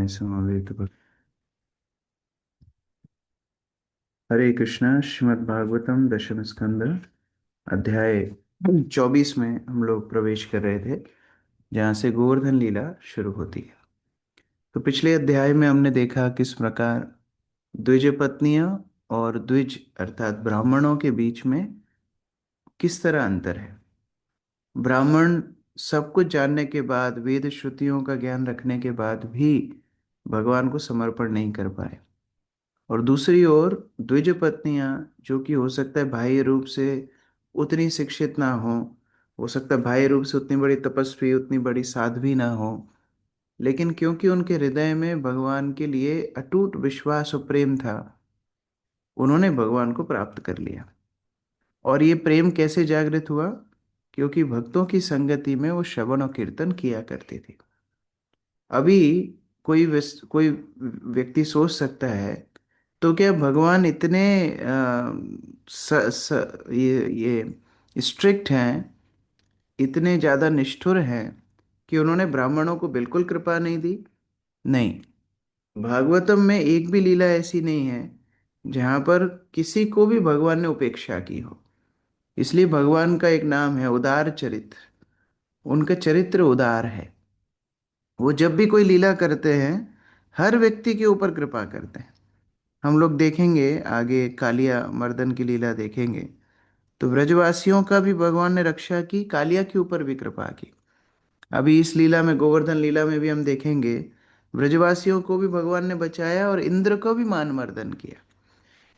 गुणाय समवेत भक्त। हरे कृष्णा। श्रीमद् भागवतम दशम स्कंद अध्याय 24 में हम लोग प्रवेश कर रहे थे, जहाँ से गोवर्धन लीला शुरू होती है। तो पिछले अध्याय में हमने देखा किस प्रकार द्विज पत्नियां और द्विज अर्थात ब्राह्मणों के बीच में किस तरह अंतर है। ब्राह्मण सब कुछ जानने के बाद, वेद श्रुतियों का ज्ञान रखने के बाद भी भगवान को समर्पण नहीं कर पाए, और दूसरी ओर द्विज पत्नियां, जो कि हो सकता है बाह्य रूप से उतनी शिक्षित ना हो सकता है बाह्य रूप से उतनी बड़ी तपस्वी, उतनी बड़ी साध्वी ना हो, लेकिन क्योंकि उनके हृदय में भगवान के लिए अटूट विश्वास और प्रेम था, उन्होंने भगवान को प्राप्त कर लिया। और ये प्रेम कैसे जागृत हुआ? क्योंकि भक्तों की संगति में वो श्रवण और कीर्तन किया करते थे। अभी कोई व्यक्ति सोच सकता है, तो क्या भगवान इतने ये स्ट्रिक्ट हैं, इतने ज़्यादा निष्ठुर हैं कि उन्होंने ब्राह्मणों को बिल्कुल कृपा नहीं दी? नहीं। भागवतम में एक भी लीला ऐसी नहीं है जहाँ पर किसी को भी भगवान ने उपेक्षा की हो। इसलिए भगवान का एक नाम है उदार चरित्र। उनका चरित्र उदार है। वो जब भी कोई लीला करते हैं, हर व्यक्ति के ऊपर कृपा करते हैं। हम लोग देखेंगे आगे, कालिया मर्दन की लीला देखेंगे, तो ब्रजवासियों का भी भगवान ने रक्षा की, कालिया के ऊपर भी कृपा की। अभी इस लीला में, गोवर्धन लीला में भी हम देखेंगे, ब्रजवासियों को भी भगवान ने बचाया और इंद्र को भी मान मर्दन किया।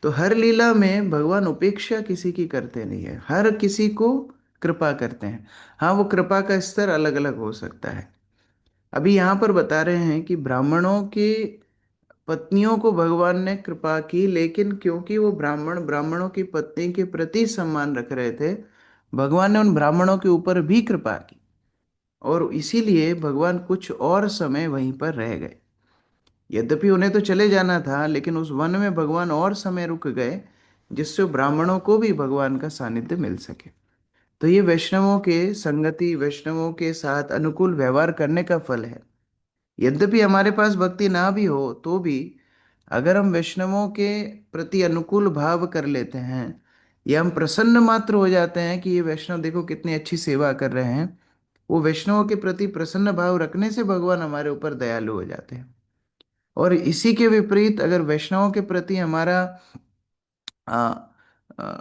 तो हर लीला में भगवान उपेक्षा किसी की करते नहीं है, हर किसी को कृपा करते हैं। हाँ, वो कृपा का स्तर अलग अलग हो सकता है। अभी यहाँ पर बता रहे हैं कि ब्राह्मणों की पत्नियों को भगवान ने कृपा की, लेकिन क्योंकि वो ब्राह्मणों की पत्नी के प्रति सम्मान रख रहे थे, भगवान ने उन ब्राह्मणों के ऊपर भी कृपा की, और इसीलिए भगवान कुछ और समय वहीं पर रह गए। यद्यपि उन्हें तो चले जाना था, लेकिन उस वन में भगवान और समय रुक गए, जिससे ब्राह्मणों को भी भगवान का सानिध्य मिल सके। तो ये वैष्णवों के संगति, वैष्णवों के साथ अनुकूल व्यवहार करने का फल है। यद्यपि हमारे पास भक्ति ना भी हो तो भी, अगर हम वैष्णवों के प्रति अनुकूल भाव कर लेते हैं, या हम प्रसन्न मात्र हो जाते हैं कि ये वैष्णव देखो कितनी अच्छी सेवा कर रहे हैं, वो वैष्णवों के प्रति प्रसन्न भाव रखने से भगवान हमारे ऊपर दयालु हो जाते हैं। और इसी के विपरीत, अगर वैष्णवों के प्रति हमारा आ, आ,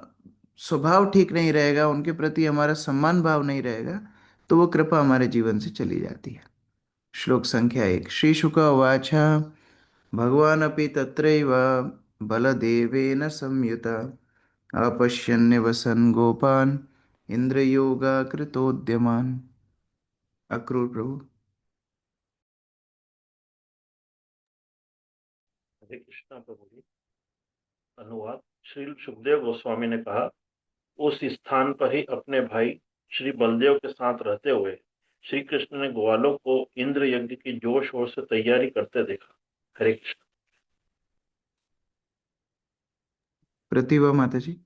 स्वभाव ठीक नहीं रहेगा, उनके प्रति हमारा सम्मान भाव नहीं रहेगा, तो वो कृपा हमारे जीवन से चली जाती है। श्लोक संख्या 1। श्री शुक उवाच भगवान् अपि तत्रैव बलदेवेन संयुत अपश्यन् वसन् गोपान् इंद्रयोगाकृतोद्यमान्। अक्रूर प्रभु। हरे कृष्णा प्रभु जी। अनुवाद। श्री सुखदेव गोस्वामी ने कहा, उस स्थान पर ही अपने भाई श्री बलदेव के साथ रहते हुए श्री कृष्ण ने ग्वालों को इंद्र यज्ञ की जोश शोर से तैयारी करते देखा। हरे कृष्ण। प्रतिभा माता जी।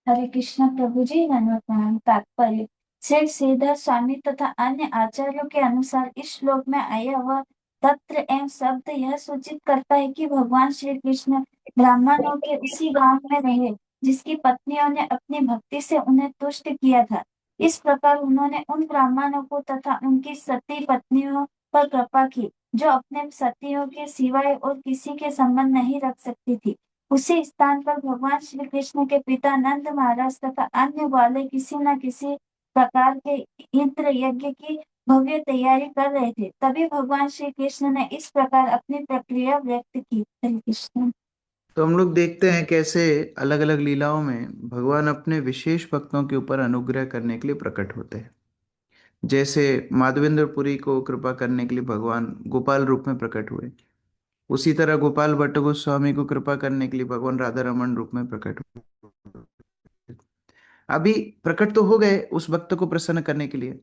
हरे कृष्ण प्रभु जी। धन्यवाद प्रणाम। तात्पर्य। श्री श्रीधर स्वामी तथा अन्य आचार्यों के अनुसार इस श्लोक में आया हुआ तत्र एवं शब्द यह सूचित करता है कि भगवान श्री कृष्ण ब्राह्मणों के उसी गांव में रहे जिसकी पत्नियों ने अपनी भक्ति से उन्हें तुष्ट किया था। इस प्रकार उन्होंने उन ब्राह्मणों को तथा उनकी सती पत्नियों पर कृपा की, जो अपने सतियों के सिवाय और किसी के संबंध नहीं रख सकती थी। उसी स्थान पर भगवान श्री कृष्ण के पिता नंद महाराज तथा अन्य वाले किसी न किसी प्रकार के इंद्र यज्ञ की भव्य तैयारी कर रहे थे। तभी भगवान श्री कृष्ण ने इस प्रकार अपनी प्रक्रिया व्यक्त की। हरे कृष्ण। तो हम लोग देखते हैं कैसे अलग अलग लीलाओं में भगवान अपने विशेष भक्तों के ऊपर अनुग्रह करने के लिए प्रकट होते हैं। जैसे माधवेंद्रपुरी को कृपा करने के लिए भगवान गोपाल रूप में प्रकट हुए, उसी तरह गोपाल भट्ट गोस्वामी को कृपा करने के लिए भगवान राधा रमन रूप में प्रकट हुए। अभी प्रकट तो हो गए उस भक्त को प्रसन्न करने के लिए,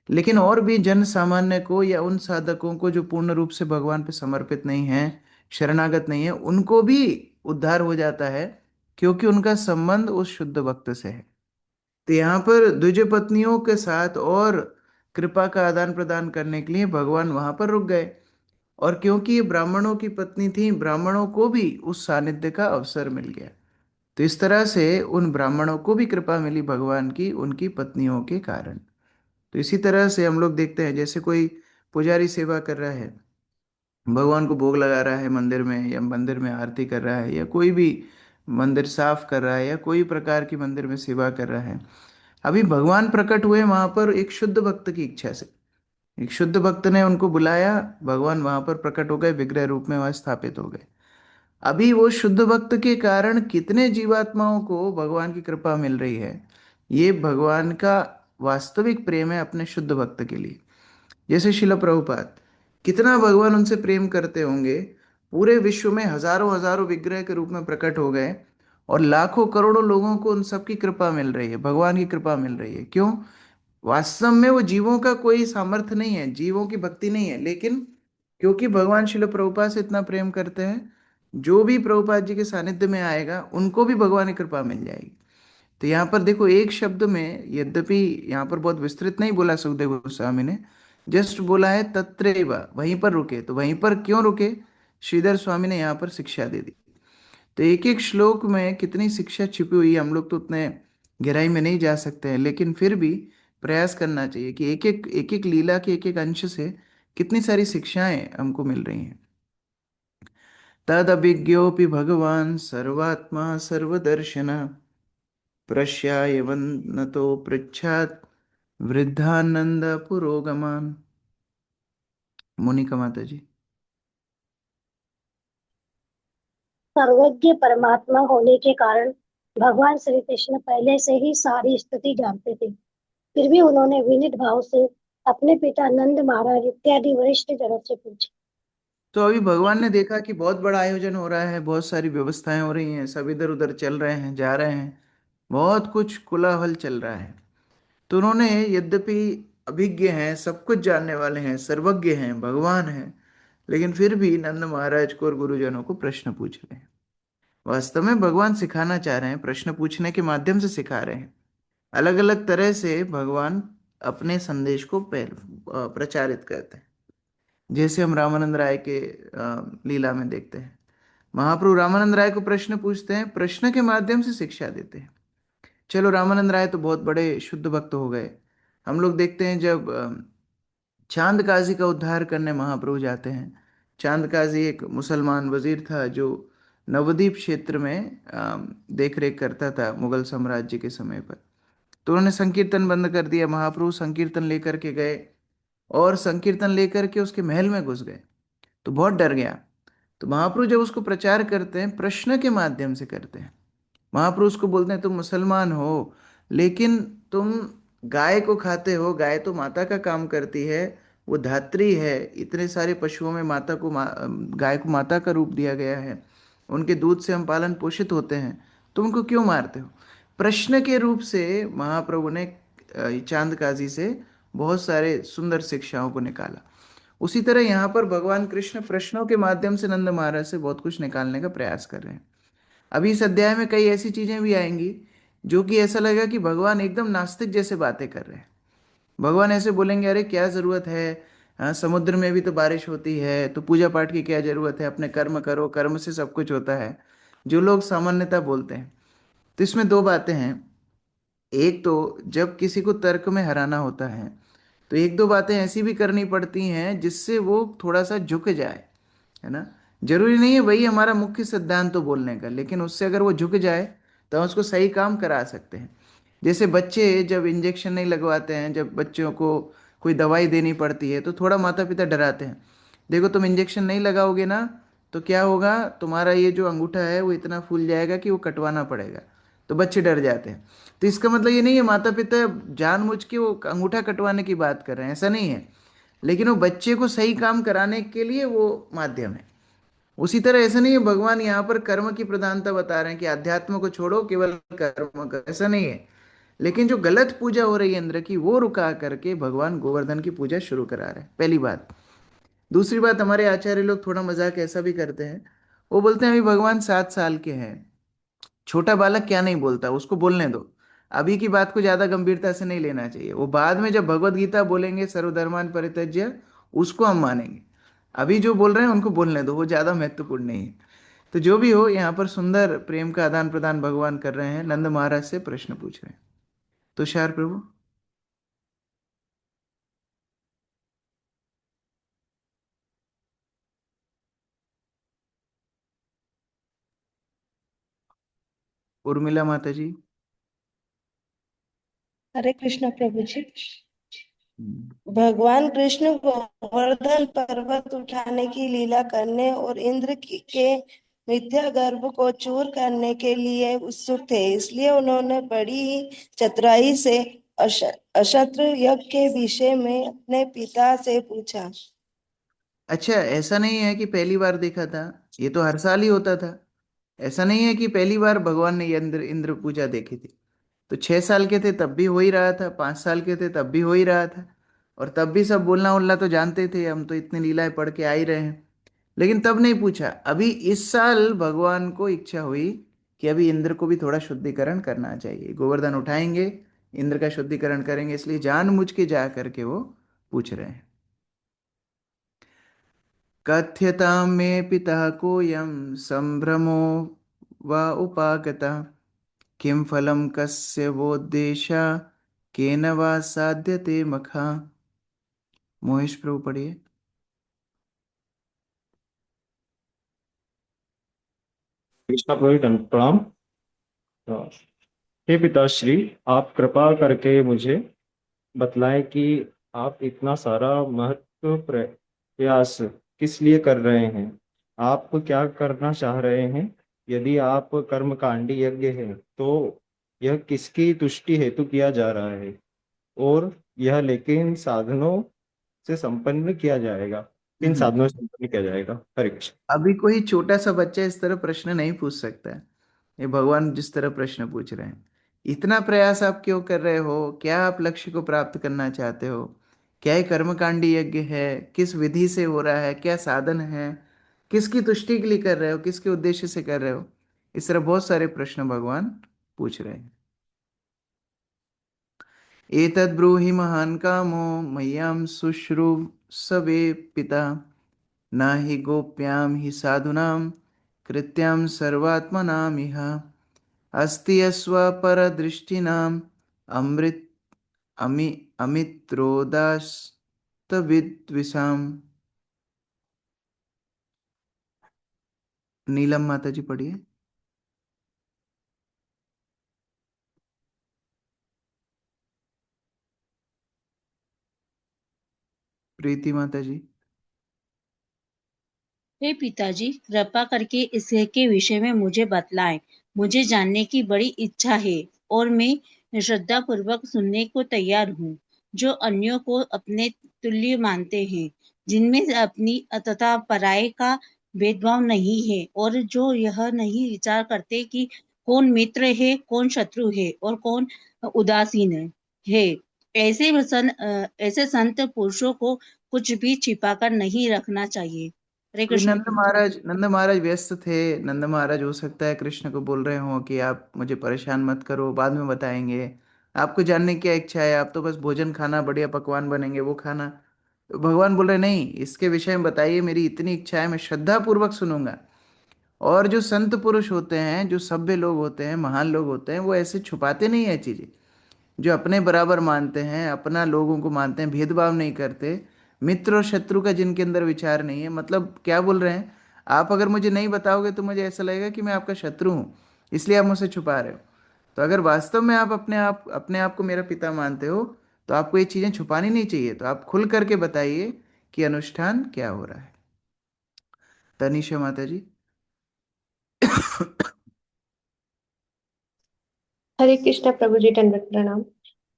लेकिन और भी जन सामान्य को या उन साधकों को जो पूर्ण रूप से भगवान पे समर्पित नहीं है, शरणागत नहीं है, उनको भी उद्धार हो जाता है, क्योंकि उनका संबंध उस शुद्ध भक्त से है। तो यहाँ पर द्विज पत्नियों के साथ और कृपा का आदान प्रदान करने के लिए भगवान वहां पर रुक गए। और क्योंकि ये ब्राह्मणों की पत्नी थी, ब्राह्मणों को भी उस सानिध्य का अवसर मिल गया। तो इस तरह से उन ब्राह्मणों को भी कृपा मिली भगवान की, उनकी पत्नियों के कारण। तो इसी तरह से हम लोग देखते हैं, जैसे कोई पुजारी सेवा कर रहा है, भगवान को भोग लगा रहा है मंदिर में, या मंदिर में आरती कर रहा है, या कोई भी मंदिर साफ कर रहा है, या कोई प्रकार की मंदिर में सेवा कर रहा है। अभी भगवान प्रकट हुए वहां पर एक शुद्ध भक्त की इच्छा से। एक शुद्ध भक्त ने उनको बुलाया, भगवान वहां पर प्रकट हो गए, विग्रह रूप में वहां स्थापित हो गए। अभी वो शुद्ध भक्त के कारण कितने जीवात्माओं को भगवान की कृपा मिल रही है। ये भगवान का वास्तविक प्रेम है अपने शुद्ध भक्त के लिए। जैसे शिल प्रभुपाद, कितना भगवान उनसे प्रेम करते होंगे, पूरे विश्व में हजारों हजारों विग्रह के रूप में प्रकट हो गए, और लाखों करोड़ों लोगों को उन सबकी कृपा मिल रही है, भगवान की कृपा मिल रही है। क्यों? वास्तव में वो जीवों का कोई सामर्थ्य नहीं है, जीवों की भक्ति नहीं है, लेकिन क्योंकि भगवान शिल प्रभुपाद से इतना प्रेम करते हैं, जो भी प्रभुपाद जी के सानिध्य में आएगा उनको भी भगवान की कृपा मिल जाएगी। तो यहाँ पर देखो, एक शब्द में, यद्यपि यहाँ पर बहुत विस्तृत नहीं बोला सुखदेव गोस्वामी ने, जस्ट बोला है तत्रैव, वहीं पर रुके। तो वहीं पर क्यों रुके? श्रीधर स्वामी ने यहाँ पर शिक्षा दे दी। तो एक एक श्लोक में कितनी शिक्षा छिपी हुई है, हम लोग तो उतने गहराई में नहीं जा सकते हैं, लेकिन फिर भी प्रयास करना चाहिए कि एक एक लीला के एक एक अंश से कितनी सारी शिक्षाएं हमको मिल रही हैं। तद अभिज्ञोपि भगवान सर्वात्मा सर्वदर्शन प्रश्यायवन्नतो पृच्छात् वृद्धानंद पुरोगमान। मोनिका माता जी। सर्वज्ञ परमात्मा होने के कारण भगवान श्री कृष्ण पहले से ही सारी स्थिति जानते थे। फिर भी उन्होंने विनीत भाव से अपने पिता नंद महाराज इत्यादि वरिष्ठ जनों से पूछा। तो अभी भगवान ने देखा कि बहुत बड़ा आयोजन हो रहा है, बहुत सारी व्यवस्थाएं हो रही हैं, सब इधर उधर चल रहे हैं, जा रहे हैं, बहुत कुछ कोलाहल चल रहा है। तो उन्होंने, यद्यपि अभिज्ञ हैं, सब कुछ जानने वाले हैं, सर्वज्ञ हैं, भगवान हैं, लेकिन फिर भी नंद महाराज को और गुरुजनों को प्रश्न पूछ रहे हैं। वास्तव में भगवान सिखाना चाह रहे हैं, प्रश्न पूछने के माध्यम से सिखा रहे हैं। अलग अलग तरह से भगवान अपने संदेश को प्रचारित करते हैं। जैसे हम रामानंद राय के लीला में देखते हैं, महाप्रभु रामानंद राय को प्रश्न पूछते हैं, प्रश्न के माध्यम से शिक्षा देते हैं। चलो, रामानंद राय तो बहुत बड़े शुद्ध भक्त हो गए। हम लोग देखते हैं जब चांद काजी का उद्धार करने महाप्रभु जाते हैं। चांद काजी एक मुसलमान वजीर था जो नवद्वीप क्षेत्र में देख रेख करता था मुगल साम्राज्य के समय पर। तो उन्होंने संकीर्तन बंद कर दिया। महाप्रभु संकीर्तन लेकर के गए, और संकीर्तन लेकर के उसके महल में घुस गए। तो बहुत डर गया। तो महाप्रभु जब उसको प्रचार करते हैं, प्रश्न के माध्यम से करते हैं। महाप्रभु उसको बोलते हैं, तुम मुसलमान हो, लेकिन तुम गाय को खाते हो, गाय तो माता का काम करती है, वो धात्री है, इतने सारे पशुओं में गाय को माता का रूप दिया गया है, उनके दूध से हम पालन पोषित होते हैं, तुम उनको क्यों मारते हो? प्रश्न के रूप से महाप्रभु ने चांद काजी से बहुत सारे सुंदर शिक्षाओं को निकाला। उसी तरह यहाँ पर भगवान कृष्ण प्रश्नों के माध्यम से नंद महाराज से बहुत कुछ निकालने का प्रयास कर रहे हैं। अभी इस अध्याय में कई ऐसी चीजें भी आएंगी जो कि ऐसा लगेगा कि भगवान एकदम नास्तिक जैसे बातें कर रहे हैं। भगवान ऐसे बोलेंगे, अरे क्या जरूरत है, हाँ, समुद्र में भी तो बारिश होती है, तो पूजा पाठ की क्या जरूरत है, अपने कर्म करो, कर्म से सब कुछ होता है, जो लोग सामान्यतः बोलते हैं। तो इसमें दो बातें हैं। एक तो जब किसी को तर्क में हराना होता है, तो एक दो बातें ऐसी भी करनी पड़ती हैं जिससे वो थोड़ा सा झुक जाए, है ना। जरूरी नहीं है वही हमारा मुख्य सिद्धांत तो बोलने का, लेकिन उससे अगर वो झुक जाए तो हम उसको सही काम करा सकते हैं। जैसे बच्चे जब इंजेक्शन नहीं लगवाते हैं, जब बच्चों को कोई दवाई देनी पड़ती है, तो थोड़ा माता पिता डराते हैं, देखो तुम इंजेक्शन नहीं लगाओगे ना, तो क्या होगा, तुम्हारा ये जो अंगूठा है वो इतना फूल जाएगा कि वो कटवाना पड़ेगा। तो बच्चे डर जाते हैं। तो इसका मतलब ये नहीं है माता पिता जानबूझ के वो अंगूठा कटवाने की बात कर रहे हैं, ऐसा नहीं है, लेकिन वो बच्चे को सही काम कराने के लिए वो माध्यम है। उसी तरह ऐसा नहीं है भगवान यहाँ पर कर्म की प्रधानता बता रहे हैं कि अध्यात्म को छोड़ो, केवल कर्म कर, ऐसा नहीं है। लेकिन जो गलत पूजा हो रही है इंद्र की, वो रुका करके भगवान गोवर्धन की पूजा शुरू करा रहे हैं, पहली बात। दूसरी बात, हमारे आचार्य लोग थोड़ा मजाक ऐसा भी करते हैं, वो बोलते हैं अभी भगवान 7 साल के हैं, छोटा बालक क्या नहीं बोलता, उसको बोलने दो। अभी की बात को ज्यादा गंभीरता से नहीं लेना चाहिए। वो बाद में जब भगवत गीता बोलेंगे सर्वधर्मान परित्यज्य, उसको हम मानेंगे। अभी जो बोल रहे हैं उनको बोलने दो, वो ज्यादा महत्वपूर्ण नहीं है। तो जो भी हो, यहाँ पर सुंदर प्रेम का आदान प्रदान भगवान कर रहे हैं, नंद महाराज से प्रश्न पूछ रहे हैं। तुषार प्रभु। उर्मिला माता जी। हरे कृष्ण प्रभु जी। हम्म। भगवान कृष्ण गोवर्धन पर्वत उठाने की लीला करने और के मिथ्या गर्भ को चूर करने के लिए उत्सुक थे, इसलिए उन्होंने बड़ी ही चतुराई से अशस्त्र यज्ञ के विषय में अपने पिता से पूछा। अच्छा, ऐसा नहीं है कि पहली बार देखा था, ये तो हर साल ही होता था। ऐसा नहीं है कि पहली बार भगवान ने ये इंद्र इंद्र पूजा देखी थी। तो 6 साल के थे तब भी हो ही रहा था, 5 साल के थे तब भी हो ही रहा था। और तब भी सब बोलना उल्ला तो जानते थे, हम तो इतनी लीलाएं पढ़ के आ ही रहे हैं। लेकिन तब नहीं पूछा। अभी इस साल भगवान को इच्छा हुई कि अभी इंद्र को भी थोड़ा शुद्धिकरण करना चाहिए, गोवर्धन उठाएंगे, इंद्र का शुद्धिकरण करेंगे, इसलिए जानबूझ के जा करके वो पूछ रहे हैं। कथ्यतां मे पिता कोऽयं सम्भ्रमो वा उपागतः, किं फलं कस्य वोद्देशा, केन वा साध्यते मखा। मोहेश प्रभु पढ़िए। कृष्णा प्रभु प्रणाम। हे पिताश्री, आप कृपा करके मुझे बतलाएं कि आप इतना सारा महत्व प्रयास किस लिए कर रहे हैं। आप क्या करना चाह रहे हैं? यदि आप कर्मकांडी यज्ञ है तो यह किसकी तुष्टि हेतु किया जा रहा है, और यह लेकिन साधनों से संपन्न किया जाएगा, किन हम्म। साधनों से संपन्न किया जाएगा? हरे कृष्ण। अभी कोई छोटा सा बच्चा इस तरह प्रश्न नहीं पूछ सकता है। ये भगवान जिस तरह प्रश्न पूछ रहे हैं, इतना प्रयास आप क्यों कर रहे हो? क्या आप लक्ष्य को प्राप्त करना चाहते हो? क्या ये कर्मकांडी यज्ञ है? किस विधि से हो रहा है? क्या साधन है? किसकी तुष्टि के लिए कर रहे हो? किसके उद्देश्य से कर रहे हो? इस तरह बहुत सारे प्रश्न भगवान पूछ रहे हैं। एतद् ब्रूहि महान् कामो मह्यं शुश्रूषवे पिता, न हि गोप्यां हि साधूनां कृत्यां सर्वात्मनामिह, अस्ति यस्वपरदृष्टिनाम् अमृत अमित्रोदास्तविद्विषाम्। नीलम माता जी पढ़िए। प्रीति माता जी। हे पिताजी, कृपा करके इसके विषय में मुझे बतलाएं। मुझे जानने की बड़ी इच्छा है और मैं श्रद्धा पूर्वक सुनने को तैयार हूँ। जो अन्यों को अपने तुल्य मानते हैं, जिनमें अपनी तथा पराये का भेदभाव नहीं है, और जो यह नहीं विचार करते कि कौन मित्र है, कौन शत्रु है और कौन उदासीन है। ऐसे संत पुरुषों को कुछ भी छिपाकर नहीं रखना चाहिए। हरे कोई कृष्ण प्रभु। नंद महाराज व्यस्त थे। नंद महाराज हो सकता है कृष्ण को बोल रहे हो कि आप मुझे परेशान मत करो, बाद में बताएंगे। आपको जानने की क्या इच्छा है? आप तो बस भोजन खाना, बढ़िया पकवान बनेंगे वो खाना। तो भगवान बोल रहे नहीं, इसके विषय में बताइए, मेरी इतनी इच्छा है, मैं श्रद्धा पूर्वक सुनूंगा। और जो संत पुरुष होते हैं, जो सभ्य लोग होते हैं, महान लोग होते हैं, वो ऐसे छुपाते नहीं है चीजें। जो अपने बराबर मानते हैं, अपना लोगों को मानते हैं, भेदभाव नहीं करते, मित्र और शत्रु का जिनके अंदर विचार नहीं है। मतलब क्या बोल रहे हैं? आप अगर मुझे नहीं बताओगे तो मुझे ऐसा लगेगा कि मैं आपका शत्रु हूँ, इसलिए आप मुझसे छुपा रहे हो। तो अगर वास्तव में आप अपने आप को मेरा पिता मानते हो, तो आपको ये चीजें छुपानी नहीं चाहिए। तो आप खुल करके बताइए कि अनुष्ठान क्या हो रहा है। तनिषा माता जी। हरे कृष्ण प्रभु जी, दंडवत प्रणाम।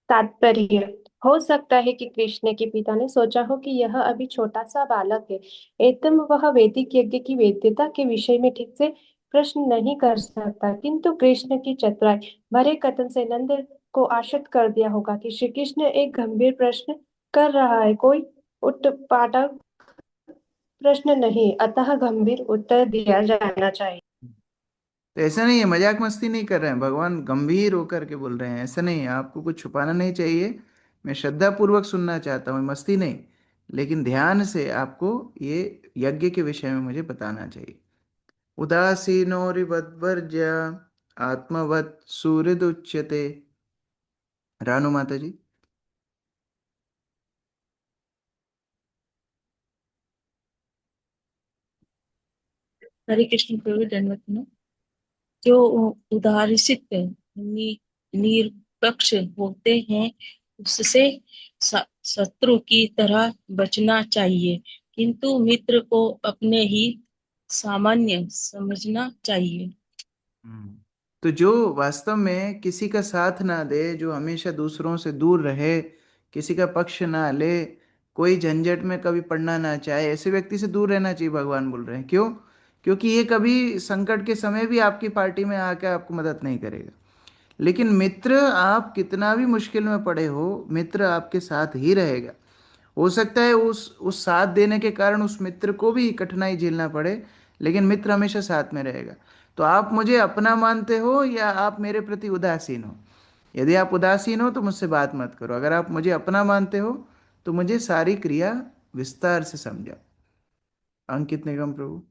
तात्पर्य: हो सकता है कि कृष्ण के पिता ने सोचा हो कि यह अभी छोटा सा बालक है, एतम वह वैदिक यज्ञ की वैधता के विषय में ठीक से प्रश्न नहीं कर सकता, किंतु कृष्ण की चतुराई भरे कथन से नंद को आश्वस्त कर दिया होगा कि श्री कृष्ण एक गंभीर प्रश्न कर रहा है, कोई उत्पादक प्रश्न नहीं, अतः गंभीर उत्तर दिया जाना चाहिए। तो ऐसा नहीं है, मजाक मस्ती नहीं कर रहे हैं, भगवान गंभीर होकर के बोल रहे हैं, ऐसा नहीं है, आपको कुछ छुपाना नहीं चाहिए। मैं श्रद्धा पूर्वक सुनना चाहता हूँ, मस्ती नहीं, लेकिन ध्यान से आपको ये यज्ञ के विषय में मुझे बताना चाहिए। उदासीनोरिवद्वर्ज्य आत्मवत् सुहृदुच्यते। रानू माता जी। हरे कृष्ण प्रभु जन्मदिन जो उदारसित निरपेक्ष होते हैं उससे शत्रु की तरह बचना चाहिए, किंतु मित्र को अपने ही सामान्य समझना चाहिए। हम्म। तो जो वास्तव में किसी का साथ ना दे, जो हमेशा दूसरों से दूर रहे, किसी का पक्ष ना ले, कोई झंझट में कभी पड़ना ना चाहे, ऐसे व्यक्ति से दूर रहना चाहिए, भगवान बोल रहे हैं। क्यों? क्योंकि ये कभी संकट के समय भी आपकी पार्टी में आके आपको मदद नहीं करेगा। लेकिन मित्र, आप कितना भी मुश्किल में पड़े हो, मित्र आपके साथ ही रहेगा। हो सकता है उस साथ देने के कारण उस मित्र को भी कठिनाई झेलना पड़े, लेकिन मित्र हमेशा साथ में रहेगा। तो आप मुझे अपना मानते हो या आप मेरे प्रति उदासीन हो? यदि आप उदासीन हो तो मुझसे बात मत करो, अगर आप मुझे अपना मानते हो तो मुझे सारी क्रिया विस्तार से समझाओ। अंकित निगम प्रभु।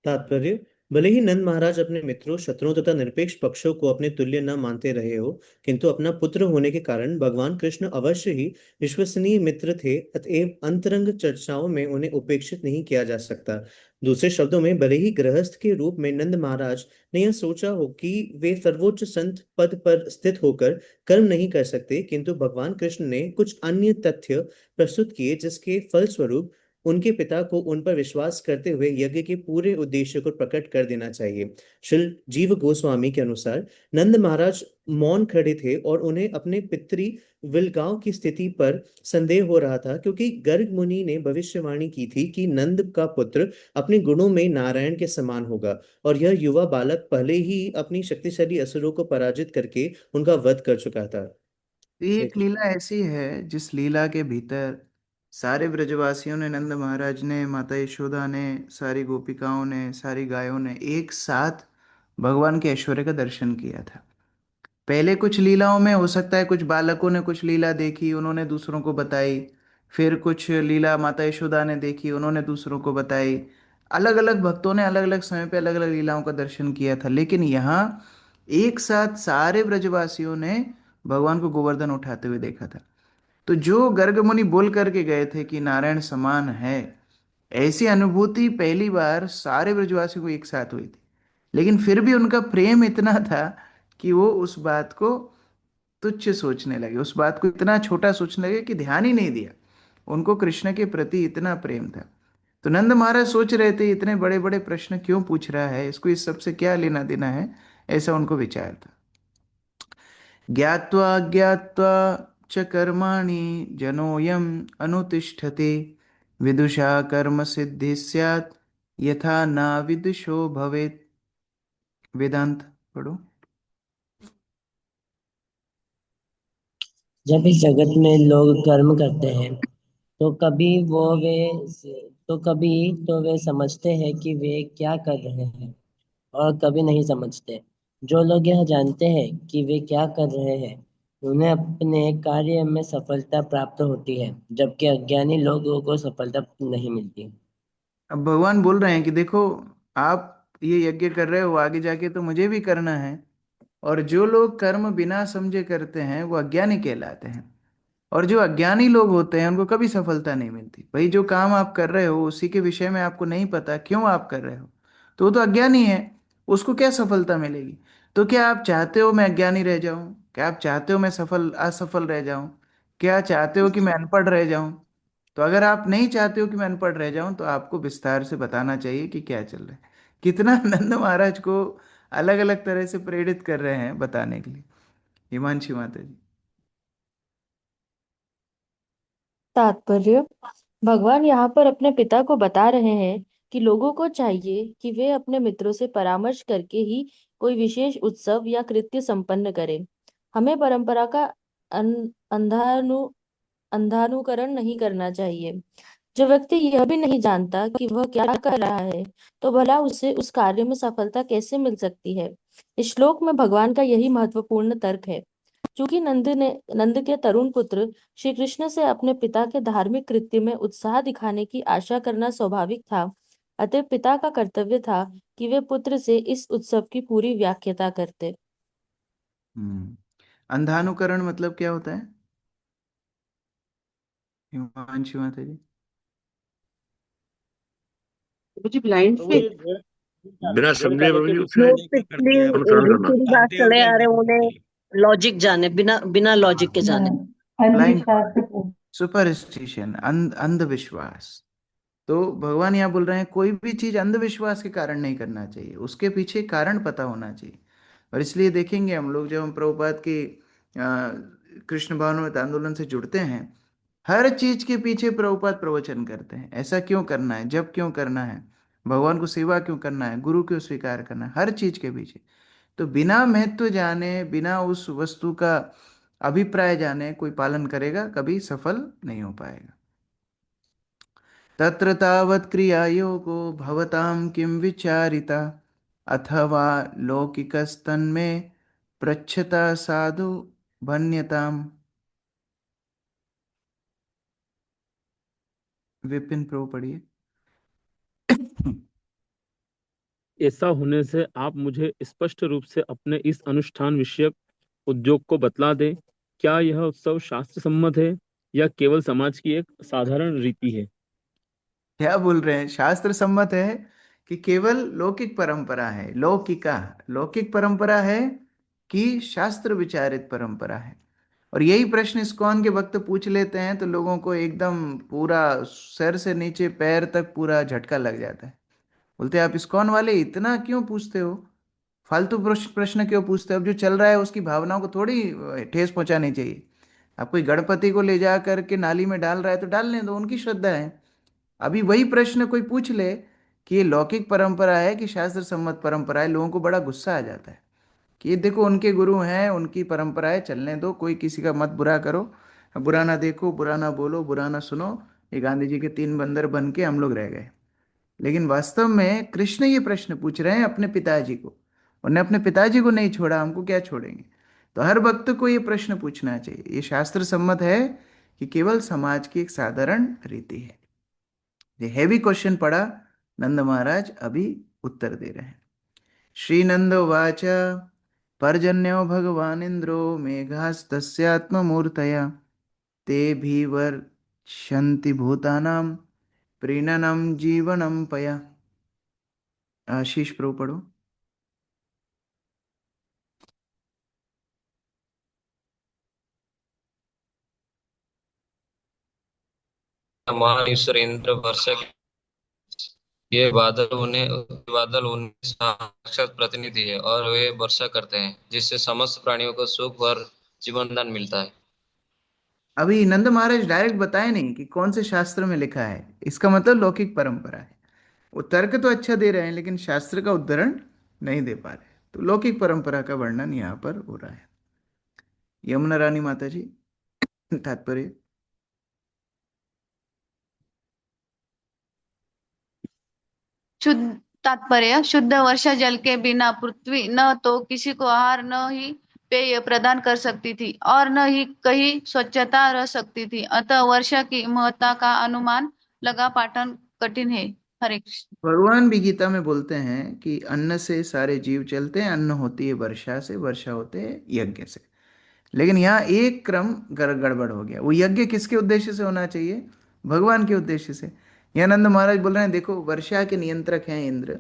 तात्पर्य: भले ही नंद महाराज अपने मित्रों, शत्रुओं तथा निरपेक्ष पक्षों को अपने तुल्य न मानते रहे हो, किंतु अपना पुत्र होने के कारण भगवान कृष्ण अवश्य ही विश्वसनीय मित्र थे, अतएव अंतरंग चर्चाओं में उन्हें उपेक्षित नहीं किया जा सकता। दूसरे शब्दों में, भले ही गृहस्थ के रूप में नंद महाराज ने यह सोचा हो कि वे सर्वोच्च संत पद पर स्थित होकर कर्म नहीं कर सकते, किंतु भगवान कृष्ण ने कुछ अन्य तथ्य प्रस्तुत किए जिसके फलस्वरूप उनके पिता को उन पर विश्वास करते हुए यज्ञ के पूरे उद्देश्य को प्रकट कर देना चाहिए। श्री जीव गोस्वामी के अनुसार नंद महाराज मौन खड़े थे और उन्हें अपने पितरी विलगांव की स्थिति पर संदेह हो रहा था, क्योंकि गर्ग मुनि ने भविष्यवाणी की थी कि नंद का पुत्र अपने गुणों में नारायण के समान होगा, और यह युवा बालक पहले ही अपनी शक्तिशाली असुरों को पराजित करके उनका वध कर चुका था। तो ये एक लीला ऐसी है जिस लीला के भीतर सारे ब्रजवासियों ने, नंद महाराज ने, माता यशोदा ने, सारी गोपिकाओं ने, सारी गायों ने एक साथ भगवान के ऐश्वर्य का दर्शन किया था। पहले कुछ लीलाओं में हो सकता है कुछ बालकों ने कुछ लीला देखी, उन्होंने दूसरों को बताई। फिर कुछ लीला माता यशोदा ने देखी, उन्होंने दूसरों को बताई। अलग अलग भक्तों ने अलग अलग समय पे अलग अलग लीलाओं का दर्शन किया था, लेकिन यहाँ एक साथ सारे ब्रजवासियों ने भगवान को गोवर्धन उठाते हुए देखा था। तो जो गर्ग मुनि बोल करके गए थे कि नारायण समान है, ऐसी अनुभूति पहली बार सारे ब्रजवासियों को एक साथ हुई थी। लेकिन फिर भी उनका प्रेम इतना था कि वो उस बात को तुच्छ सोचने लगे, उस बात को इतना छोटा सोचने लगे कि ध्यान ही नहीं दिया। उनको कृष्ण के प्रति इतना प्रेम था। तो नंद महाराज सोच रहे थे इतने बड़े बड़े प्रश्न क्यों पूछ रहा है, इसको इस सब से क्या लेना देना है, ऐसा उनको विचार था। ज्ञात्वा ज्ञात्वा च कर्माणि जनोऽयम् अनुतिष्ठते, विदुषा कर्म सिद्धि स्यात् यथा न विदुषो भवेत्। वेदांत पढ़ो। जब इस जगत में लोग कर्म करते हैं तो कभी तो वे समझते हैं कि वे क्या कर रहे हैं, और कभी नहीं समझते। जो लोग यह जानते हैं कि वे क्या कर रहे हैं, उन्हें अपने कार्य में सफलता प्राप्त होती है, जबकि अज्ञानी लोगों को सफलता नहीं मिलती। अब भगवान बोल रहे हैं कि देखो, आप ये यज्ञ कर रहे हो, आगे जाके तो मुझे भी करना है। और जो लोग कर्म बिना समझे करते हैं वो अज्ञानी कहलाते हैं। और जो अज्ञानी लोग होते हैं उनको कभी सफलता नहीं मिलती। भाई, जो काम आप कर रहे हो उसी के विषय में आपको नहीं पता क्यों आप कर रहे हो, तो वो तो अज्ञानी है, उसको क्या सफलता मिलेगी? तो क्या आप चाहते हो मैं अज्ञानी रह जाऊं? क्या आप चाहते हो मैं सफल असफल रह जाऊं? क्या चाहते हो कि मैं अनपढ़ रह जाऊं? तो अगर आप नहीं चाहते हो कि मैं अनपढ़ रह जाऊं तो आपको विस्तार से बताना चाहिए कि क्या चल रहा है। कितना नंद महाराज को अलग अलग तरह से प्रेरित कर रहे हैं बताने के लिए। हिमांशी माता जी। तात्पर्य: भगवान यहाँ पर अपने पिता को बता रहे हैं कि लोगों को चाहिए कि वे अपने मित्रों से परामर्श करके ही कोई विशेष उत्सव या कृत्य संपन्न करें। हमें परंपरा का अंधानुकरण नहीं करना चाहिए। जो व्यक्ति यह भी नहीं जानता कि वह क्या कर रहा है, तो भला उसे उस कार्य में सफलता कैसे मिल सकती है। इस श्लोक में भगवान का यही महत्वपूर्ण तर्क है। चूंकि नंद के तरुण पुत्र श्री कृष्ण से अपने पिता के धार्मिक कृत्य में उत्साह दिखाने की आशा करना स्वाभाविक था, अतः पिता का कर्तव्य था कि वे पुत्र से इस उत्सव की पूरी व्याख्याता करते। अंधानुकरण मतलब क्या होता है, हिमांशु माता जी? मुझे ब्लाइंड प्रभु फेथ। जी बिना दृढ़ समझे कार्य के प्रभु जी विषय उसमें जो में पिछली अनुसरण करना। रीति रिवाज चले आ रहे उन्हें लॉजिक जाने, बिना बिना लॉजिक के जाने। ब्लाइंड अंधविश्वास से सुपरस्टिशन, अंधविश्वास। तो भगवान यहाँ बोल रहे हैं कोई भी चीज अंधविश्वास के कारण नहीं करना चाहिए, उसके पीछे कारण पता होना चाहिए। और इसलिए देखेंगे हम लोग, जब हम प्रभुपाद की कृष्ण भावनामृत आंदोलन से जुड़ते हैं, हर चीज के पीछे प्रभुपाद प्रवचन करते हैं। ऐसा क्यों करना है, जब क्यों करना है, भगवान को सेवा क्यों करना है, गुरु क्यों स्वीकार करना है, हर चीज के पीछे। तो बिना महत्व जाने, बिना उस वस्तु का अभिप्राय जाने कोई पालन करेगा, कभी सफल नहीं हो पाएगा। तत्र तावत् क्रियायोगो भवतां किं विचारिता, अथवा लौकिकस्तन्मे पृच्छता साधु भन्यताम। विपिन प्रो पढ़िए। ऐसा होने से आप मुझे स्पष्ट रूप से अपने इस अनुष्ठान विषयक उद्योग को बतला दें। क्या यह उत्सव शास्त्र सम्मत है या केवल समाज की एक साधारण रीति है? क्या बोल रहे हैं, शास्त्र सम्मत है कि केवल लौकिक परंपरा है? लौकिका, लौकिक परंपरा है कि शास्त्र विचारित परंपरा है? और यही प्रश्न इस्कॉन के भक्त पूछ लेते हैं तो लोगों को एकदम पूरा सर से नीचे पैर तक पूरा झटका लग जाता है। बोलते हैं आप इस्कॉन वाले इतना क्यों पूछते हो, फालतू प्रश्न प्रश्न क्यों पूछते हो? अब जो चल रहा है उसकी भावनाओं को थोड़ी ठेस पहुंचानी चाहिए। आप कोई गणपति को ले जा करके नाली में डाल रहा है तो डालने दो, उनकी श्रद्धा है। अभी वही प्रश्न कोई पूछ ले कि ये लौकिक परंपरा है कि शास्त्र सम्मत परंपरा है, लोगों को बड़ा गुस्सा आ जाता है कि ये देखो उनके गुरु हैं, उनकी परंपरा है, चलने दो, कोई किसी का मत बुरा करो, बुरा ना देखो, बुरा ना बोलो, बुरा ना सुनो। ये गांधी जी के तीन बंदर बन के हम लोग रह गए। लेकिन वास्तव में कृष्ण ये प्रश्न पूछ रहे हैं अपने पिताजी को। उन्होंने अपने पिताजी को नहीं छोड़ा, हमको क्या छोड़ेंगे? तो हर भक्त को ये प्रश्न पूछना चाहिए, ये शास्त्र सम्मत है कि केवल समाज की एक साधारण रीति है? ये हैवी क्वेश्चन पड़ा, नंद महाराज अभी उत्तर दे रहे हैं। श्रीनंद उवाच पर्जन्यो भगवानिन्द्रो मेघास्तस्यात्ममूर्तया तेभिवर्षन्ति भूतानां प्रीणनं जीवनं पया। आशीष प्रो पढ़ो। महान ईश्वर इंद्र वर्षा ये बादल उन्हें साक्षात प्रतिनिधि है और वे वर्षा करते हैं जिससे समस्त प्राणियों को सुख और जीवन दान मिलता है। अभी नंद महाराज डायरेक्ट बताए नहीं कि कौन से शास्त्र में लिखा है, इसका मतलब लौकिक परंपरा है। वो तर्क तो अच्छा दे रहे हैं लेकिन शास्त्र का उद्धरण नहीं दे पा रहे, तो लौकिक परंपरा का वर्णन यहाँ पर हो रहा है। यमुना रानी माता जी तात्पर्य। शुद्ध तात्पर्य, शुद्ध वर्षा जल के बिना पृथ्वी न तो किसी को आहार, न ही पेय प्रदान कर सकती थी और न ही कहीं स्वच्छता रह सकती थी। अतः वर्षा की महत्ता का अनुमान लगा पाटन कठिन है। हरे कृष्ण। भगवान भी गीता में बोलते हैं कि अन्न से सारे जीव चलते हैं, अन्न होती है वर्षा से, वर्षा होते हैं यज्ञ से। लेकिन यहाँ एक क्रम गड़बड़ हो गया। वो यज्ञ किसके उद्देश्य से होना चाहिए? भगवान के उद्देश्य से। यहाँ नंद महाराज बोल रहे हैं देखो वर्षा के नियंत्रक हैं इंद्र,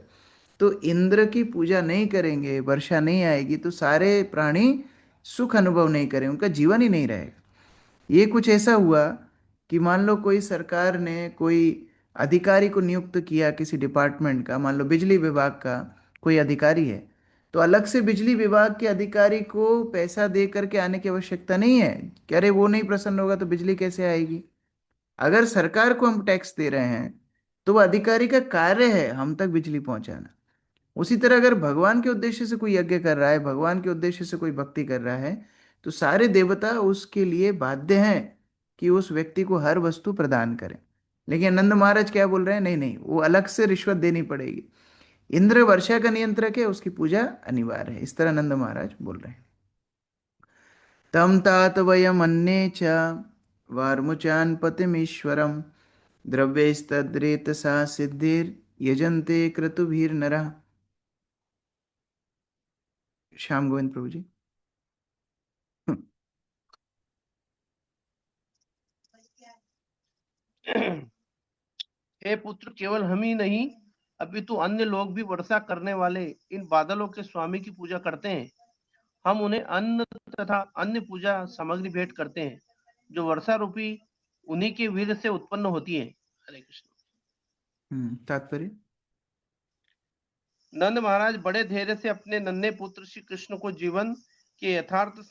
तो इंद्र की पूजा नहीं करेंगे, वर्षा नहीं आएगी, तो सारे प्राणी सुख अनुभव नहीं करें, उनका जीवन ही नहीं रहेगा। ये कुछ ऐसा हुआ कि मान लो कोई सरकार ने कोई अधिकारी को नियुक्त किया किसी डिपार्टमेंट का, मान लो बिजली विभाग का कोई अधिकारी है, तो अलग से बिजली विभाग के अधिकारी को पैसा दे करके आने की आवश्यकता नहीं है कि अरे वो नहीं प्रसन्न होगा तो बिजली कैसे आएगी। अगर सरकार को हम टैक्स दे रहे हैं तो वो अधिकारी का कार्य है हम तक बिजली पहुंचाना। उसी तरह अगर भगवान के उद्देश्य से कोई यज्ञ कर रहा है, भगवान के उद्देश्य से कोई भक्ति कर रहा है, तो सारे देवता उसके लिए बाध्य हैं कि उस व्यक्ति को हर वस्तु प्रदान करें। लेकिन नंद महाराज क्या बोल रहे हैं, नहीं नहीं, वो अलग से रिश्वत देनी पड़ेगी। इंद्र वर्षा का नियंत्रक है, उसकी पूजा अनिवार्य है, इस तरह नंद महाराज बोल रहे हैं। तम तात वयमन्ये च वार्मुचान पतिमीश्वरम द्रव्यस्तद्रेत सा सिद्धिर यजन्ते क्रतुभिर्नरः। श्याम गोविंद प्रभु जी। हे पुत्र, केवल हम ही नहीं अपितु अन्य लोग भी वर्षा करने वाले इन बादलों के स्वामी की पूजा करते हैं। हम उन्हें अन्न तथा अन्य पूजा सामग्री भेंट करते हैं, जो वर्षा रूपी उन्हीं के वीर से उत्पन्न होती है। हरे कृष्ण। तात्पर्य। नंद महाराज बड़े धैर्य से अपने नन्हे पुत्र श्री कृष्ण को जीवन के यथार्थ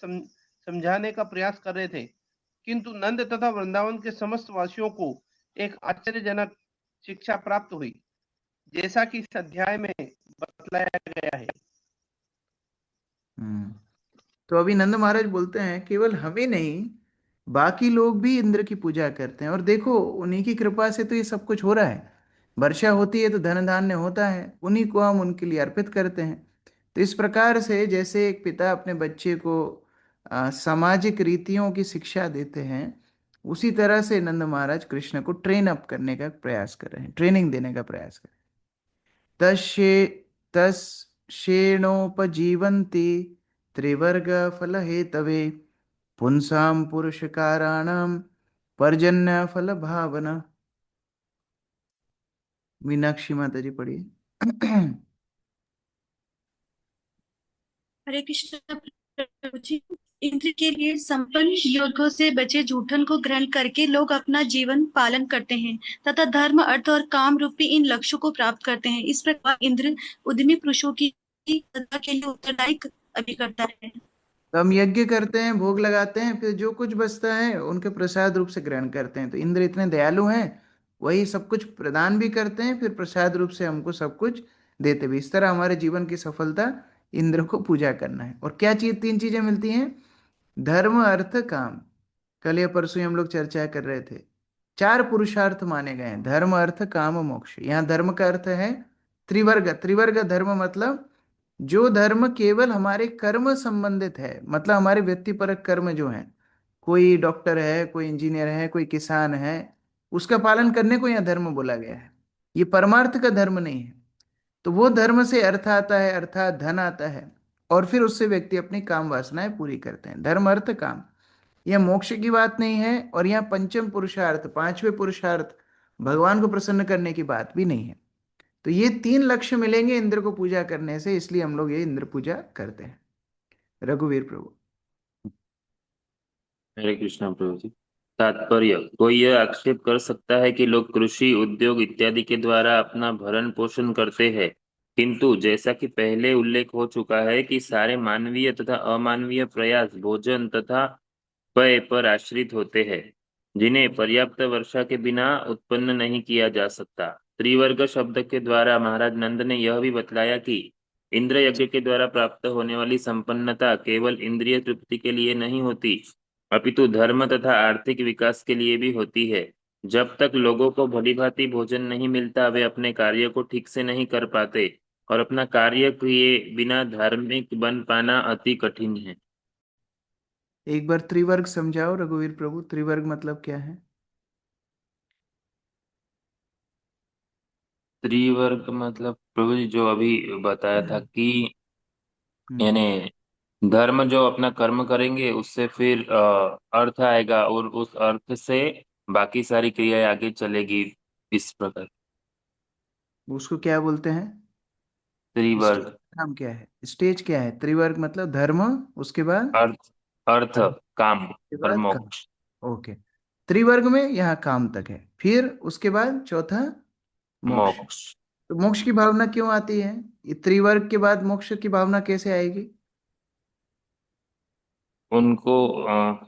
समझाने का प्रयास कर रहे थे, किंतु नंद तथा वृंदावन के समस्त वासियों को एक आश्चर्यजनक शिक्षा प्राप्त हुई, जैसा कि इस अध्याय में बतलाया गया है। तो अभी नंद महाराज बोलते हैं केवल हम ही नहीं, बाकी लोग भी इंद्र की पूजा करते हैं, और देखो उन्हीं की कृपा से तो ये सब कुछ हो रहा है। वर्षा होती है तो धन धान्य होता है, उन्हीं को हम उनके लिए अर्पित करते हैं। तो इस प्रकार से जैसे एक पिता अपने बच्चे को सामाजिक रीतियों की शिक्षा देते हैं, उसी तरह से नंद महाराज कृष्ण को ट्रेन अप करने का प्रयास कर रहे हैं, ट्रेनिंग देने का प्रयास कर रहे हैं। तस्येनोपजीवन्ति त्रिवर्ग फल हेतवे पुंसाम पुरुषकाराणाम पर्जन्य फल भावना। मीनाक्षी माता जी पढ़िए। हरे कृष्ण प्रभु जी। इंद्र के लिए संपन्न योगों से बचे जूठन को ग्रहण करके लोग अपना जीवन पालन करते हैं तथा धर्म, अर्थ और काम रूपी इन लक्ष्यों को प्राप्त करते हैं। इस प्रकार इंद्र उद्यमी पुरुषों की सदा के लिए उत्तरदायी अभी करता है। तो हम यज्ञ करते हैं, भोग लगाते हैं, फिर जो कुछ बचता है उनके प्रसाद रूप से ग्रहण करते हैं। तो इंद्र इतने दयालु हैं, वही सब कुछ प्रदान भी करते हैं, फिर प्रसाद रूप से हमको सब कुछ देते भी। इस तरह हमारे जीवन की सफलता इंद्र को पूजा करना है। और क्या चीज, तीन चीजें मिलती हैं, धर्म अर्थ काम। कल या परसों ही हम लोग चर्चा कर रहे थे, चार पुरुषार्थ माने गए हैं, धर्म अर्थ काम मोक्ष। यहाँ धर्म का अर्थ है त्रिवर्ग। त्रिवर्ग धर्म मतलब जो धर्म केवल हमारे कर्म संबंधित है, मतलब हमारे व्यक्तिपरक कर्म जो हैं, कोई डॉक्टर है, कोई इंजीनियर है, कोई किसान है, उसका पालन करने को यहाँ धर्म बोला गया है। ये परमार्थ का धर्म नहीं है। तो वो धर्म से अर्थ आता है, अर्थात धन आता है, और फिर उससे व्यक्ति अपनी काम वासनाएं पूरी करते हैं। धर्म अर्थ काम, यह मोक्ष की बात नहीं है। और यहाँ पंचम पुरुषार्थ, पांचवें पुरुषार्थ, भगवान को प्रसन्न करने की बात भी नहीं है। तो ये तीन लक्ष्य मिलेंगे इंद्र को पूजा करने से, इसलिए हम लोग ये इंद्र पूजा करते हैं। रघुवीर प्रभु। हरे कृष्ण प्रभु जी। तात्पर्य, कोई यह आक्षेप कर सकता है कि लोग कृषि, उद्योग इत्यादि के द्वारा अपना भरण पोषण करते हैं, किंतु जैसा कि पहले उल्लेख हो चुका है कि सारे मानवीय तथा अमानवीय प्रयास भोजन तथा पेय पर आश्रित होते हैं, जिन्हें पर्याप्त वर्षा के बिना उत्पन्न नहीं किया जा सकता। त्रिवर्ग शब्द के द्वारा महाराज नंद ने यह भी बतलाया कि इंद्र यज्ञ के द्वारा प्राप्त होने वाली संपन्नता केवल इंद्रिय तृप्ति के लिए नहीं होती, अपितु धर्म तथा आर्थिक विकास के लिए भी होती है। जब तक लोगों को भलीभांति भोजन नहीं मिलता, वे अपने कार्य को ठीक से नहीं कर पाते, और अपना कार्य किए बिना धार्मिक बन पाना अति कठिन है। एक बार त्रिवर्ग समझाओ रघुवीर प्रभु, त्रिवर्ग मतलब क्या है? त्रिवर्ग मतलब प्रभु जी जो अभी बताया था कि यानी धर्म जो अपना कर्म करेंगे उससे फिर अर्थ आएगा, और उस अर्थ से बाकी सारी क्रियाएं आगे चलेगी, इस प्रकार। उसको क्या बोलते हैं? त्रिवर्ग। नाम क्या है, स्टेज क्या है? त्रिवर्ग मतलब धर्म, उसके बाद अर्थ, काम उसके और बाद काम। मोक्ष। ओके, त्रिवर्ग में यहाँ काम तक है, फिर उसके बाद चौथा मोक्ष। मोक्ष। तो मोक्ष की भावना क्यों आती है? ये त्रिवर्ग के बाद मोक्ष की भावना कैसे आएगी? उनको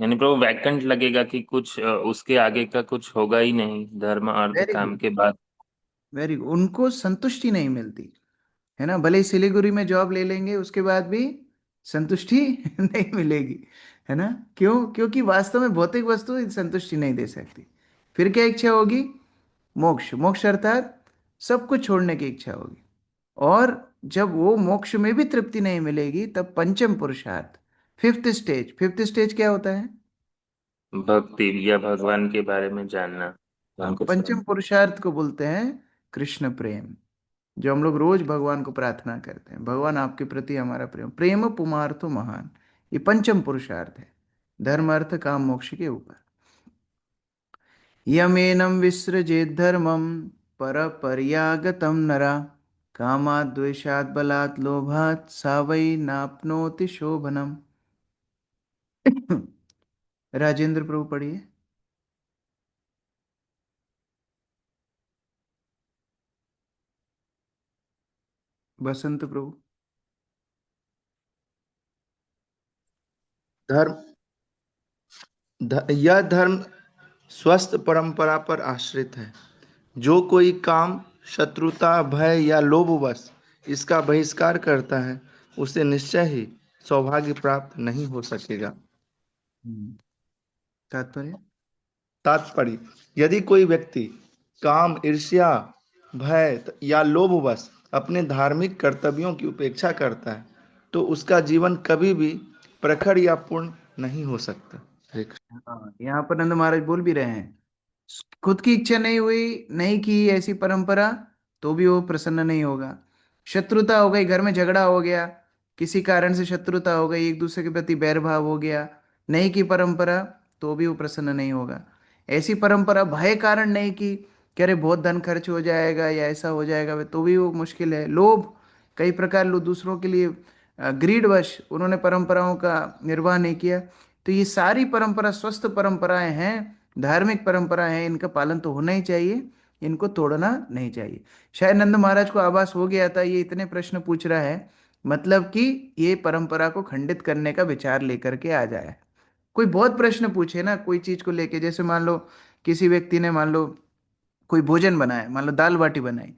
यानी प्रभु वैकेंट लगेगा कि कुछ उसके आगे का कुछ होगा ही नहीं, धर्म अर्थ वेरी काम गुड, के बाद। Very good. उनको संतुष्टि नहीं मिलती है ना, भले ही सिलीगुड़ी में जॉब ले लेंगे, उसके बाद भी संतुष्टि नहीं मिलेगी, है ना। क्यों? क्योंकि वास्तव में भौतिक वस्तु संतुष्टि नहीं दे सकती। फिर क्या इच्छा होगी? मोक्ष, मोक्ष अर्थात सब कुछ छोड़ने की इच्छा होगी। और जब वो मोक्ष में भी तृप्ति नहीं मिलेगी तब पंचम पुरुषार्थ, फिफ्थ स्टेज, फिफ्थ स्टेज क्या होता है? भक्ति या भगवान के बारे में जानना, हाँ, भगवान को पंचम समझ। पुरुषार्थ को बोलते हैं कृष्ण प्रेम। जो हम लोग रोज भगवान को प्रार्थना करते हैं, भगवान आपके प्रति हमारा प्रेम, प्रेम पुमार्थो महान, ये पंचम पुरुषार्थ है धर्म अर्थ काम मोक्ष के ऊपर। यमेनं विसृजेत धर्मं पर पर्यागतम नरा, कामात् द्वेषात् बलात् लोभात् सा वै नाप्नोति शोभनम। राजेंद्र प्रभु पढ़िए। बसंत प्रभु। धर्म यह धर्म स्वस्थ परंपरा पर आश्रित है। जो कोई काम, शत्रुता, भय या लोभवश इसका बहिष्कार करता है उसे निश्चय ही सौभाग्य प्राप्त नहीं हो सकेगा। तात्पर्य? तात्पर्य, यदि कोई व्यक्ति काम, ईर्ष्या, भय या लोभवश अपने धार्मिक कर्तव्यों की उपेक्षा करता है तो उसका जीवन कभी भी प्रखर या पूर्ण नहीं हो सकता। हरे कृष्ण। हाँ, यहाँ पर नंद महाराज बोल भी रहे हैं, खुद की इच्छा नहीं हुई, नहीं की ऐसी परंपरा, तो भी वो प्रसन्न नहीं होगा। शत्रुता हो गई, घर में झगड़ा हो गया, किसी कारण से शत्रुता हो गई, एक दूसरे के प्रति बैर भाव हो गया, नहीं की परंपरा, तो भी वो प्रसन्न नहीं होगा। ऐसी परंपरा भय कारण नहीं की, कि अरे बहुत धन खर्च हो जाएगा या ऐसा हो जाएगा, तो भी वो मुश्किल है। लोभ, कई प्रकार लोग दूसरों के लिए ग्रीडवश उन्होंने परंपराओं का निर्वाह नहीं किया। तो ये सारी परंपरा स्वस्थ परंपराएं हैं, धार्मिक परंपराएं हैं, इनका पालन तो होना ही चाहिए, इनको तोड़ना नहीं चाहिए। शायद नंद महाराज को आभास हो गया था ये इतने प्रश्न पूछ रहा है, मतलब कि ये परंपरा को खंडित करने का विचार लेकर के आ जाए। कोई बहुत प्रश्न पूछे ना कोई चीज को लेके, जैसे मान लो किसी व्यक्ति ने मान लो कोई भोजन बनाया, मान लो दाल बाटी बनाई,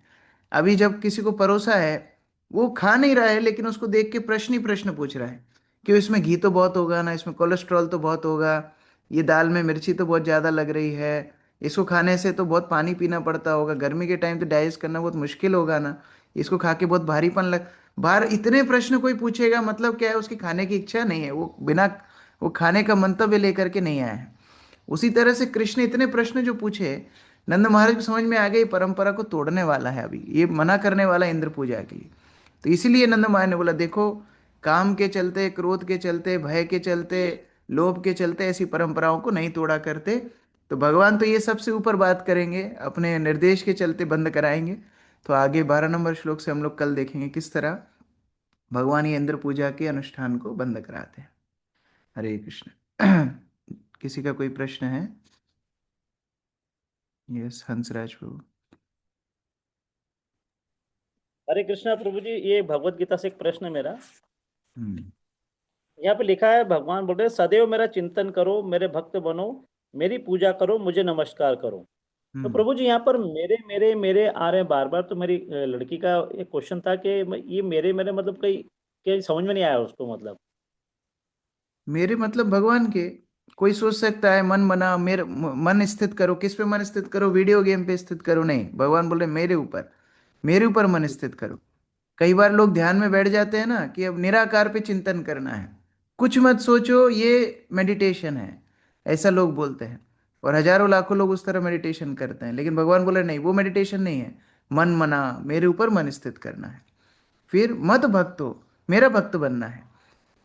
अभी जब किसी को परोसा है, वो खा नहीं रहा है, लेकिन उसको देख के प्रश्न ही प्रश्न पूछ रहा है कि इसमें घी तो बहुत होगा ना, इसमें कोलेस्ट्रॉल तो बहुत होगा, ये दाल में मिर्ची तो बहुत ज़्यादा लग रही है, इसको खाने से तो बहुत पानी पीना पड़ता होगा, गर्मी के टाइम तो डाइजेस्ट करना बहुत मुश्किल होगा ना, इसको खा के बहुत भारीपन लग, बाहर इतने प्रश्न कोई पूछेगा, मतलब क्या है, उसकी खाने की इच्छा नहीं है, वो बिना वो खाने का मंतव्य लेकर के नहीं आया है। उसी तरह से कृष्ण इतने प्रश्न जो पूछे, नंद महाराज को समझ में आ गई परंपरा को तोड़ने वाला है, अभी ये मना करने वाला है इंद्र पूजा के लिए। तो इसीलिए नंद महाराज ने बोला, देखो काम के चलते, क्रोध के चलते, भय के चलते, लोभ के चलते ऐसी परंपराओं को नहीं तोड़ा करते। तो भगवान तो ये सबसे ऊपर बात करेंगे, अपने निर्देश के चलते बंद कराएंगे। तो आगे 12 नंबर श्लोक से हम लोग कल देखेंगे किस तरह भगवान ये इंद्र पूजा के अनुष्ठान को बंद कराते हैं। हरे कृष्ण। किसी का कोई प्रश्न है? यस, हंसराज प्रभु। हरे कृष्णा प्रभु जी, ये भगवत गीता से एक प्रश्न है मेरा। हम्म। यहाँ पे लिखा है, भगवान बोल रहे हैं, सदैव मेरा चिंतन करो, मेरे भक्त बनो, मेरी पूजा करो, मुझे नमस्कार करो। तो प्रभु जी यहाँ पर मेरे मेरे मेरे आ रहे हैं बार बार। तो मेरी लड़की का एक क्वेश्चन था कि ये मेरे मेरे मतलब कहीं कहीं समझ में नहीं आया उसको, मतलब मेरे मतलब भगवान के। कोई सोच सकता है मन बना, मेरे मन स्थित करो, किस पे मन स्थित करो, वीडियो गेम पे स्थित करो, नहीं, भगवान बोल रहे मेरे ऊपर, मेरे ऊपर मन स्थित करो। कई बार लोग ध्यान में बैठ जाते हैं ना कि अब निराकार पे चिंतन करना है, कुछ मत सोचो, ये मेडिटेशन है, ऐसा लोग बोलते हैं, और हजारों लाखों लोग उस तरह मेडिटेशन करते हैं। लेकिन भगवान बोले नहीं, वो मेडिटेशन नहीं है, मन मना, मेरे ऊपर मन स्थित करना है। फिर मत भक्त हो, मेरा भक्त बनना है।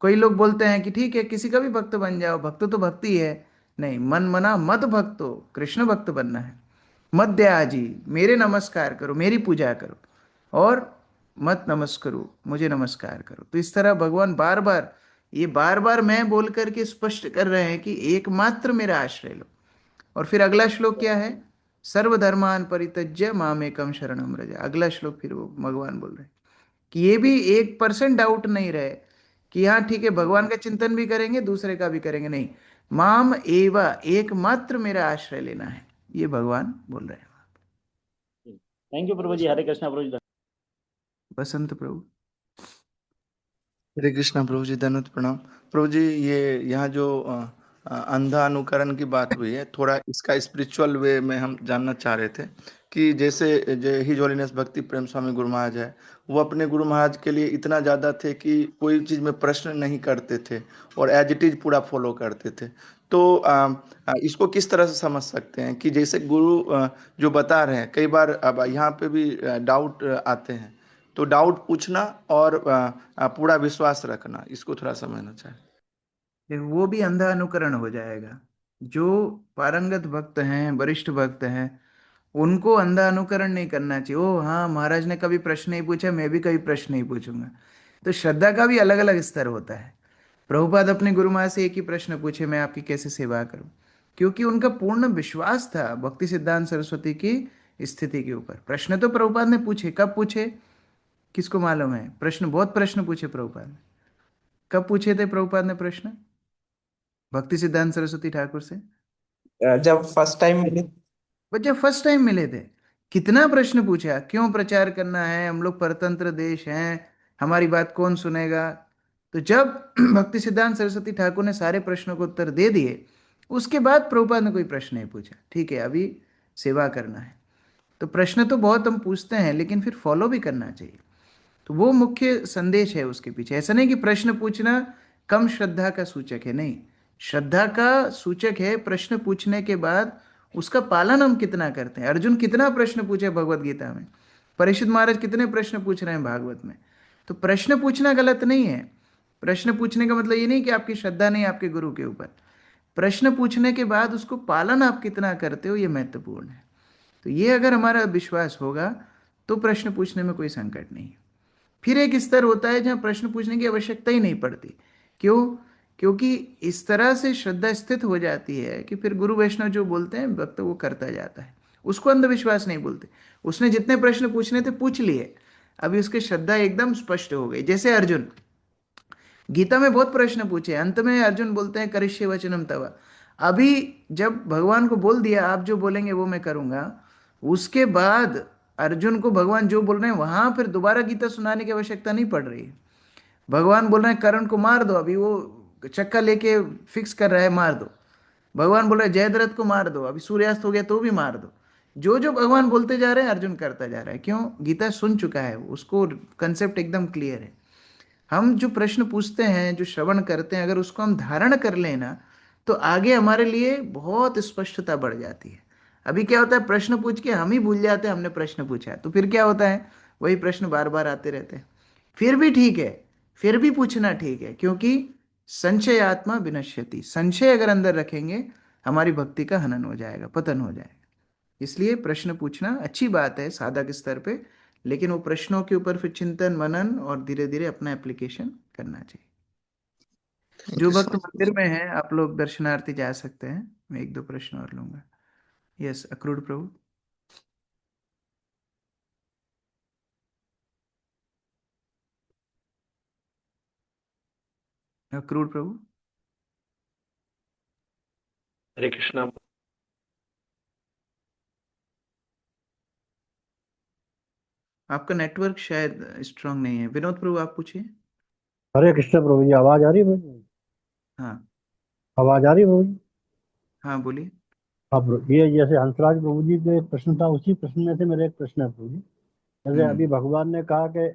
कोई लोग बोलते हैं कि ठीक है किसी का भी भक्त बन जाओ, भक्त तो भक्ति है, नहीं, मन मना मत भक्त हो, कृष्ण भक्त बनना है। मत दयाजी, मेरे नमस्कार करो, मेरी पूजा करो, और मत नमस्करो, मुझे नमस्कार करो। तो इस तरह भगवान बार बार, ये बार बार मैं बोल करके स्पष्ट कर रहे हैं कि एकमात्र मेरा आश्रय लो। और फिर अगला श्लोक क्या है? सर्वधर्मान परित्यज्य मामेकम शरणम व्रज। अगला श्लोक फिर वो भगवान बोल रहे हैं कि ये भी 1% डाउट नहीं रहे कि हाँ ठीक है भगवान का चिंतन भी करेंगे, दूसरे का भी करेंगे, नहीं, माम एवा, एकमात्र मेरा आश्रय लेना है, ये भगवान बोल रहे हैं। थैंक यू प्रभु जी। हरे कृष्णा प्रभु जी। बसंत प्रभु। हरे कृष्णा प्रभु जी, धन्यवाद, प्रणाम प्रभु जी। ये यहाँ जो अंधा अनुकरण की बात हुई है, थोड़ा इसका स्पिरिचुअल वे में हम जानना चाह रहे थे कि जैसे जो हिज होलीनेस भक्ति प्रेम स्वामी गुरु महाराज है, वो अपने गुरु महाराज के लिए इतना ज़्यादा थे कि कोई चीज़ में प्रश्न नहीं करते थे और एज इट इज पूरा फॉलो करते थे। तो इसको किस तरह से समझ सकते हैं कि जैसे गुरु जो बता रहे हैं, कई बार अब यहाँ पे भी डाउट आते हैं, तो डाउट पूछना और पूरा विश्वास रखना, इसको थोड़ा समझना चाहें। वो भी अंधा अनुकरण हो जाएगा। जो पारंगत भक्त हैं, वरिष्ठ भक्त हैं, उनको अंधा अनुकरण नहीं करना चाहिए। ओ हाँ, महाराज ने कभी प्रश्न नहीं पूछा, मैं भी कभी प्रश्न नहीं पूछूंगा। तो श्रद्धा का भी अलग अलग स्तर होता है। प्रभुपाद अपने गुरु महाराज से एक ही प्रश्न पूछे, मैं आपकी कैसे सेवा करूं, क्योंकि उनका पूर्ण विश्वास था भक्ति सिद्धांत सरस्वती की स्थिति के ऊपर। प्रश्न तो प्रभुपाद ने पूछे, कब पूछे किसको मालूम है? प्रश्न, बहुत प्रश्न पूछे प्रभुपाद ने। कब पूछे थे प्रभुपाद ने प्रश्न भक्ति सिद्धांत सरस्वती ठाकुर से? जब फर्स्ट टाइम मिले। बस जब फर्स्ट टाइम मिले थे। कितना प्रश्न पूछा, क्यों प्रचार करना है, हम लोग परतंत्र देश हैं, हमारी बात कौन सुनेगा। तो जब भक्ति सिद्धांत सरस्वती ठाकुर ने सारे प्रश्नों को उत्तर दे दिए, उसके बाद प्रभुपाद ने कोई प्रश्न नहीं पूछा। ठीक है, अभी सेवा करना है। तो प्रश्न तो बहुत हम पूछते हैं, लेकिन फिर फॉलो भी करना चाहिए। तो वो मुख्य संदेश है उसके पीछे। ऐसा नहीं कि प्रश्न पूछना कम श्रद्धा का सूचक है, नहीं। श्रद्धा का सूचक है प्रश्न पूछने के बाद उसका पालन हम कितना करते हैं। अर्जुन कितना प्रश्न पूछे भगवत गीता में, परीक्षित महाराज कितने प्रश्न पूछ रहे हैं भागवत में। तो प्रश्न पूछना गलत नहीं है। प्रश्न पूछने का मतलब ये नहीं कि आपकी श्रद्धा नहीं है आपके गुरु के ऊपर। प्रश्न पूछने के बाद उसको पालन आप कितना करते हो, ये महत्वपूर्ण है। तो ये अगर हमारा विश्वास होगा तो प्रश्न पूछने में कोई संकट नहीं है। फिर एक स्तर होता है जहाँ प्रश्न पूछने की आवश्यकता ही नहीं पड़ती। क्यों? क्योंकि इस तरह से श्रद्धा स्थित हो जाती है कि फिर गुरु वैष्णव जो बोलते हैं भक्त वो करता जाता है। उसको अंधविश्वास नहीं बोलते। उसने जितने प्रश्न पूछने थे पूछ लिए, अभी उसकी श्रद्धा एकदम स्पष्ट हो गई। जैसे अर्जुन, गीता में बहुत प्रश्न पूछे, अंत में अर्जुन बोलते हैं करिष्ये वचनम तव। अभी जब भगवान को बोल दिया आप जो बोलेंगे वो मैं करूंगा, उसके बाद अर्जुन को भगवान जो बोल रहे हैं वहां फिर दोबारा गीता सुनाने की आवश्यकता नहीं पड़ रही है। भगवान बोल रहे हैं कर्ण को मार दो, अभी वो चक्का लेके फिक्स कर रहा है, मार दो। भगवान बोल रहे हैं जयद्रथ को मार दो, अभी सूर्यास्त हो गया तो भी मार दो। जो जो भगवान बोलते जा रहे हैं अर्जुन करता जा रहा है। क्यों? गीता सुन चुका है, उसको कंसेप्ट एकदम क्लियर है। हम जो प्रश्न पूछते हैं, जो श्रवण करते हैं, अगर उसको हम धारण कर लेना तो आगे हमारे लिए बहुत स्पष्टता बढ़ जाती है। अभी क्या होता है, प्रश्न पूछ के हम ही भूल जाते हैं हमने प्रश्न पूछा है, तो फिर क्या होता है, वही प्रश्न बार बार आते रहते हैं। फिर भी ठीक है, फिर भी पूछना ठीक है, क्योंकि संशय आत्मा विनश्यति। संशय अगर अंदर रखेंगे हमारी भक्ति का हनन हो जाएगा, पतन हो जाएगा। इसलिए प्रश्न पूछना अच्छी बात है साधक स्तर पे, लेकिन वो प्रश्नों के ऊपर फिर चिंतन मनन और धीरे धीरे अपना एप्लीकेशन करना चाहिए। थैंक जो यू भक्त सो मंदिर में है आप लोग दर्शनार्थी जा सकते हैं। मैं एक दो प्रश्न और लूंगा। यस, अक्रूर प्रभु। अक्रूर प्रभु। हरे कृष्णा। आपका नेटवर्क शायद स्ट्रांग नहीं है। विनोद प्रभु आप पूछिए। हरे कृष्ण प्रभु जी, आवाज आ रही है प्रभु जी? हाँ आवाज आ रही है प्रभु जी? हाँ, बोलिए। हाँ प्रभु, ये जैसे हंसराज प्रभु जी जो एक प्रश्न था, उसी प्रश्न में से मेरा एक प्रश्न है प्रभु जी। जैसे अभी हम्म। भगवान ने कहा कि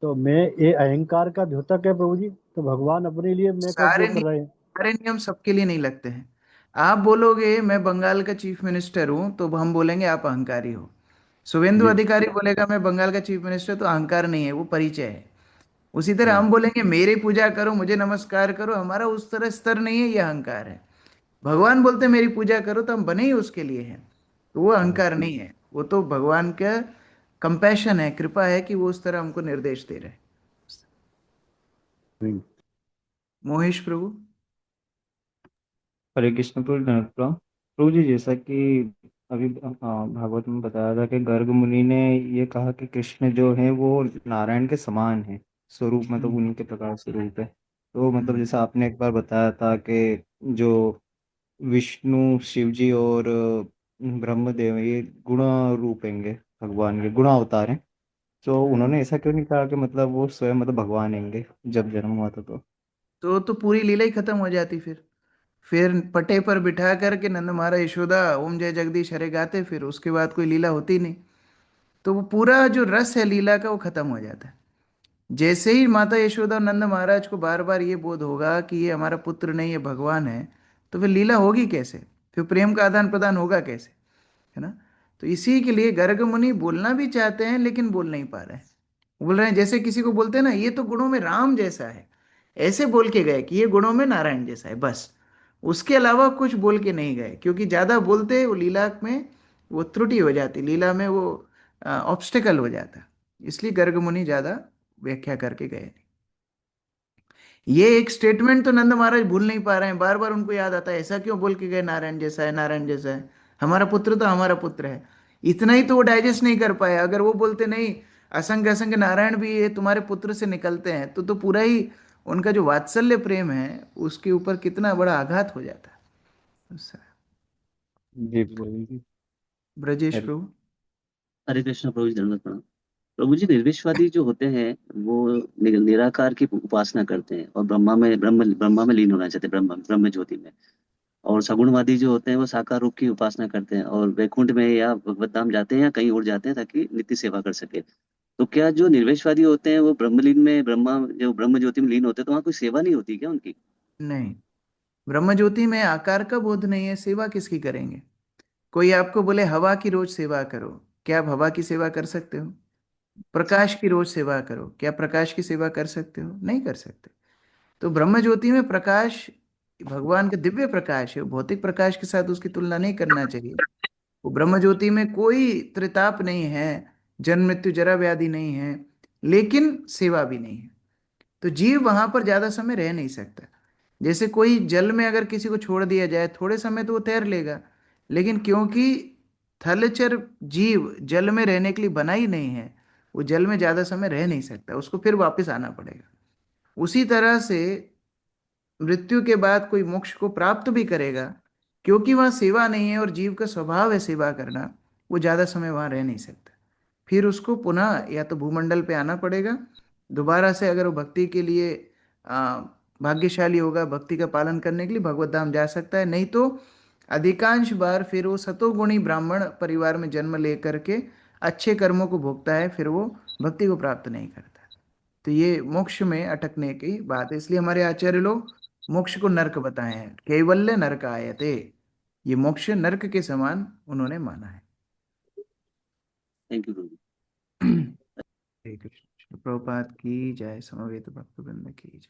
मैं ये अहंकार का द्योतक है प्रभु जी, तो भगवान अपने लिए मैं का सारे उपयोग कर नियम रहे हैं। सारे नियम सबके लिए नहीं लगते हैं। आप बोलोगे मैं बंगाल का चीफ मिनिस्टर हूं तो हम बोलेंगे आप अहंकारी हो। शुभेंदु जी अधिकारी बोलेगा मैं बंगाल का चीफ मिनिस्टर, तो अहंकार नहीं है, वो परिचय है। उसी तरह जी हम बोलेंगे मेरी पूजा करो, मुझे नमस्कार करो, हमारा उस तरह स्तर नहीं है, ये अहंकार है। भगवान बोलते मेरी पूजा करो तो हम बने ही उसके लिए हैं। तो वो हाँ अहंकार नहीं है, वो तो भगवान का कंपैशन है, कृपा है कि वो उस तरह हमको निर्देश दे रहे हैं। जी। मोहेश प्रभु। हरे कृष्ण प्रभु प्रभु प्रभु जी, जैसा कि अभी भागवत में बताया था कि गर्ग मुनि ने ये कहा कि कृष्ण जो है वो नारायण के समान है, स्वरूप मतलब हम्म, उन्हीं के प्रकार स्वरूप है। तो मतलब हम्म, जैसा आपने एक बार बताया था कि जो विष्णु शिव जी और ब्रह्मदेव ये गुण रूप हैंगे, भगवान के गुण अवतार हैं। तो हम्म। उन्होंने ऐसा क्यों नहीं कहा कि मतलब वो स्वयं मतलब भगवान हैंगे जब जन्म हुआ था? तो तो पूरी लीला ही खत्म हो जाती फिर। फिर पटे पर बिठा करके नंद महाराज यशोदा ओम जय जगदीश हरे गाते, फिर उसके बाद कोई लीला होती नहीं। तो वो पूरा जो रस है लीला का वो खत्म हो जाता है। जैसे ही माता यशोदा और नंद महाराज को बार बार ये बोध होगा कि ये हमारा पुत्र नहीं, ये भगवान है, तो फिर लीला होगी कैसे, फिर प्रेम का आदान प्रदान होगा कैसे, है ना। तो इसी के लिए गर्ग मुनि बोलना भी चाहते हैं लेकिन बोल नहीं पा रहे हैं। बोल रहे हैं जैसे किसी को बोलते हैं ना, ये तो गुणों में राम जैसा है, ऐसे बोल के गए कि ये गुणों में नारायण जैसा है, बस। उसके अलावा कुछ बोल के नहीं गए, क्योंकि ज्यादा बोलते वो लीला में वो त्रुटि हो जाती, लीला में वो ऑब्स्टेकल हो जाता। इसलिए गर्ग मुनि ज्यादा व्याख्या करके गए नहीं। ये एक स्टेटमेंट तो नंद महाराज भूल नहीं पा रहे हैं, बार बार उनको याद आता है, ऐसा क्यों बोल के गए नारायण जैसा है, नारायण जैसा है, हमारा पुत्र तो हमारा पुत्र है। इतना ही तो वो डाइजेस्ट नहीं कर पाए। अगर वो बोलते नहीं, असंख्य असंख्य नारायण भी ये तुम्हारे पुत्र से निकलते हैं, तो पूरा ही उनका जो वात्सल्य प्रेम है उसके ऊपर कितना बड़ा आघात हो जाता है उससे। जी प्रभु जी। ब्रजेश हरे प्रभु। हरे कृष्ण प्रभु जी, दंडवत प्रणाम। प्रभु जी, निर्विश्वादी जो होते हैं वो निराकार की उपासना करते हैं और ब्रह्मा में लीन होना चाहते हैं, ब्रह्म ब्रह्म ज्योति में। और सगुणवादी जो होते हैं वो साकार रूप की उपासना करते हैं और वैकुंठ में या भगवत धाम जाते हैं या कहीं और जाते हैं ताकि नित्य सेवा कर सके। तो क्या जो निर्वेशवादी होते हैं वो ब्रह्मलीन में ब्रह्म ज्योति में लीन होते हैं तो वहाँ कोई सेवा नहीं होती क्या उनकी? नहीं, ब्रह्म ज्योति में आकार का बोध नहीं है, सेवा किसकी करेंगे। कोई आपको बोले हवा की रोज सेवा करो, क्या आप हवा की सेवा कर सकते हो। प्रकाश की रोज सेवा करो, क्या प्रकाश की सेवा कर सकते हो, नहीं कर सकते। तो ब्रह्म ज्योति में प्रकाश भगवान का दिव्य प्रकाश है, भौतिक प्रकाश के साथ उसकी तुलना नहीं करना चाहिए। वो ब्रह्म ज्योति में कोई त्रिताप नहीं है, जन्म मृत्यु जरा व्याधि नहीं है, लेकिन सेवा भी नहीं है। तो जीव वहां पर ज्यादा समय रह नहीं सकता। जैसे कोई जल में अगर किसी को छोड़ दिया जाए थोड़े समय तो वो तैर लेगा, लेकिन क्योंकि थलचर जीव जल में रहने के लिए बना ही नहीं है, वो जल में ज्यादा समय रह नहीं सकता, उसको फिर वापस आना पड़ेगा। उसी तरह से मृत्यु के बाद कोई मोक्ष को प्राप्त भी करेगा, क्योंकि वहां सेवा नहीं है और जीव का स्वभाव है सेवा करना, वो ज्यादा समय वहां रह नहीं सकता। फिर उसको पुनः या तो भूमंडल पे आना पड़ेगा दोबारा से, अगर वो भक्ति के लिए आ, भाग्यशाली होगा, भक्ति का पालन करने के लिए भगवत धाम जा सकता है। नहीं तो अधिकांश बार फिर वो सतोगुणी ब्राह्मण परिवार में जन्म लेकर के अच्छे कर्मों को भोगता है, फिर वो भक्ति को प्राप्त नहीं करता। तो ये मोक्ष में अटकने की बात है। इसलिए हमारे आचार्य लोग मोक्ष को नरक बताए हैं, कैवल्य नरक आयते, ये मोक्ष नरक के समान उन्होंने माना है। थैंक यू प्रभु। हरे कृष्ण। प्रभुपाद की जय, समवेत भक्तवृंद की जय।